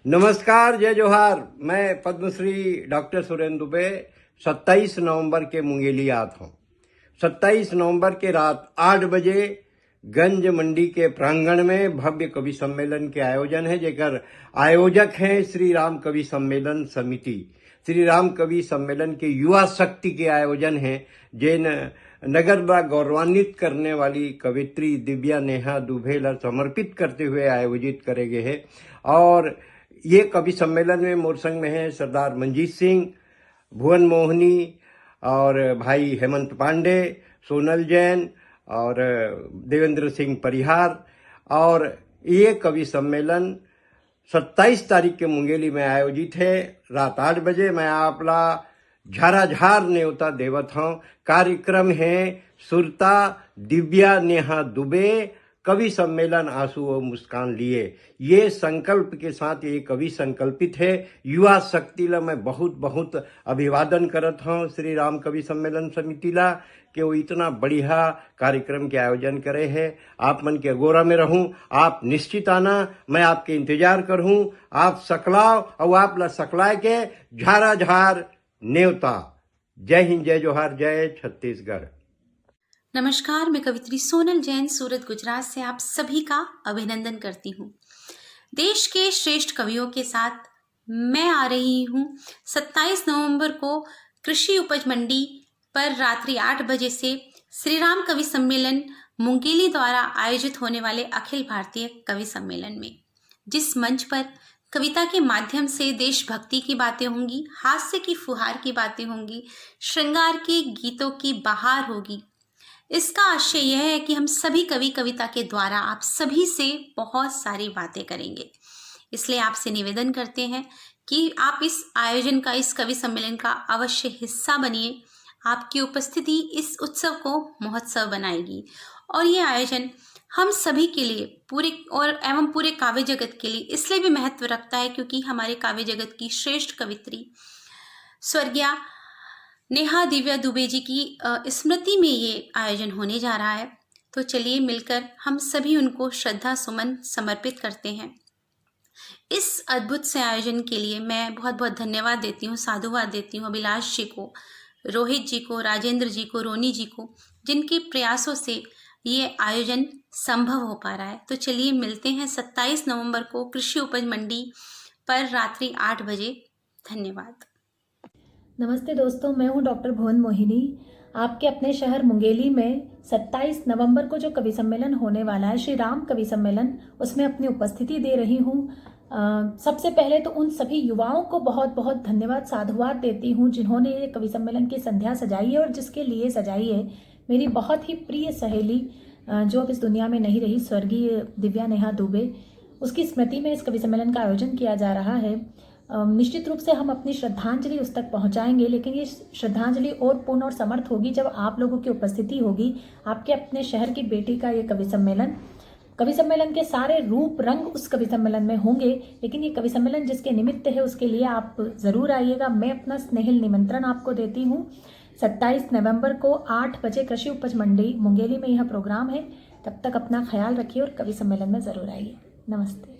नमस्कार, जय जोहार। मैं पद्मश्री डॉक्टर सुरेंद्र दुबे 27 नवंबर के मुंगेली आत हूँ। 27 नवंबर के रात 8 बजे गंज मंडी के प्रांगण में भव्य कवि सम्मेलन के आयोजन है, जेकर आयोजक हैं श्री राम कवि सम्मेलन समिति। श्री राम कवि सम्मेलन के युवा शक्ति के आयोजन है, जिन नगर बा गौरवान्वित करने वाली कवित्री दिव्या नेहा दुबे ला समर्पित करते हुए आयोजित करे गए है। और ये कवि सम्मेलन में मोर संग में है सरदार मंजीत सिंह, भुवन मोहनी और भाई हेमंत पांडे, सोनल जैन और देवेंद्र सिंह परिहार। और ये कवि सम्मेलन 27 तारीख के मुंगेली में आयोजित है। रात 8 बजे मैं आपला झाराझार न्योता देवत हूँ। कार्यक्रम है सुरता दिव्या नेहा दुबे कवि सम्मेलन आंसू और मुस्कान लिए। ये संकल्प के साथ ये कवि संकल्पित है। युवा शक्ति ला मैं बहुत बहुत अभिवादन करत हूँ श्री राम कवि सम्मेलन समिति ला कि वो इतना बढ़िया कार्यक्रम के आयोजन करे है। आप मन के अगोरा में रहूं, आप निश्चित आना, मैं आपके इंतजार करूं। आप सकलाओ और आप ला सकलाए के झाराझार न्योता। जय हिंद, जय जोहार, जय छत्तीसगढ़। नमस्कार, मैं कवित्री सोनल जैन सूरत गुजरात से आप सभी का अभिनंदन करती हूँ। देश के श्रेष्ठ कवियों के साथ मैं आ रही हूँ 27 नवंबर को कृषि उपज मंडी पर रात्रि 8 बजे से श्री राम कवि सम्मेलन मुंगेली द्वारा आयोजित होने वाले अखिल भारतीय कवि सम्मेलन में, जिस मंच पर कविता के माध्यम से देशभक्ति की बातें होंगी, हास्य की फुहार की बातें होंगी, श्रृंगार के गीतों की बहार होगी। इसका आशय यह है कि हम सभी कवि कविता के द्वारा आप सभी से बहुत सारी बातें करेंगे। इसलिए आपसे निवेदन करते हैं कि आप इस आयोजन का, इस कवि सम्मेलन का अवश्य हिस्सा बनिए। आपकी उपस्थिति इस उत्सव को महोत्सव बनाएगी और ये आयोजन हम सभी के लिए पूरे काव्य जगत के लिए इसलिए भी महत्व रखता है क्योंकि हमारे काव्य जगत की श्रेष्ठ कवित्री स्वर्गीय नेहा दिव्या दुबे जी की स्मृति में ये आयोजन होने जा रहा है। तो चलिए मिलकर हम सभी उनको श्रद्धा सुमन समर्पित करते हैं। इस अद्भुत से आयोजन के लिए मैं बहुत बहुत धन्यवाद देती हूँ, साधुवाद देती हूँ अभिलाष जी को, रोहित जी को, राजेंद्र जी को, रोनी जी को, जिनके प्रयासों से ये आयोजन संभव हो पा रहा है। तो चलिए मिलते हैं 27 नवंबर को कृषि उपज मंडी पर रात्रि 8 बजे। धन्यवाद। नमस्ते दोस्तों, मैं हूं डॉक्टर भुवन मोहिनी। आपके अपने शहर मुंगेली में 27 नवंबर को जो कवि सम्मेलन होने वाला है, श्री राम कवि सम्मेलन, उसमें अपनी उपस्थिति दे रही हूं। सबसे पहले तो उन सभी युवाओं को बहुत बहुत धन्यवाद, साधुवाद देती हूं जिन्होंने ये कवि सम्मेलन की संध्या सजाई है और जिसके लिए सजाई है मेरी बहुत ही प्रिय सहेली जो अब इस दुनिया में नहीं रही, स्वर्गीय दिव्या नेहा दुबे। उसकी स्मृति में इस कवि सम्मेलन का आयोजन किया जा रहा है। निश्चित रूप से हम अपनी श्रद्धांजलि उस तक पहुंचाएंगे, लेकिन ये श्रद्धांजलि और पूर्ण और समर्थ होगी जब आप लोगों की उपस्थिति होगी। आपके अपने शहर की बेटी का ये कवि सम्मेलन के सारे रूप रंग उस कवि सम्मेलन में होंगे, लेकिन ये कवि सम्मेलन जिसके निमित्त है उसके लिए आप जरूर आइएगा। मैं अपना स्नेहिल निमंत्रण आपको देती हूँ। 27 नवंबर को 8 बजे कृषि उपज मंडी मुंगेली में यह प्रोग्राम है। तब तक अपना ख्याल रखिए और कवि सम्मेलन में जरूर आइए। नमस्ते।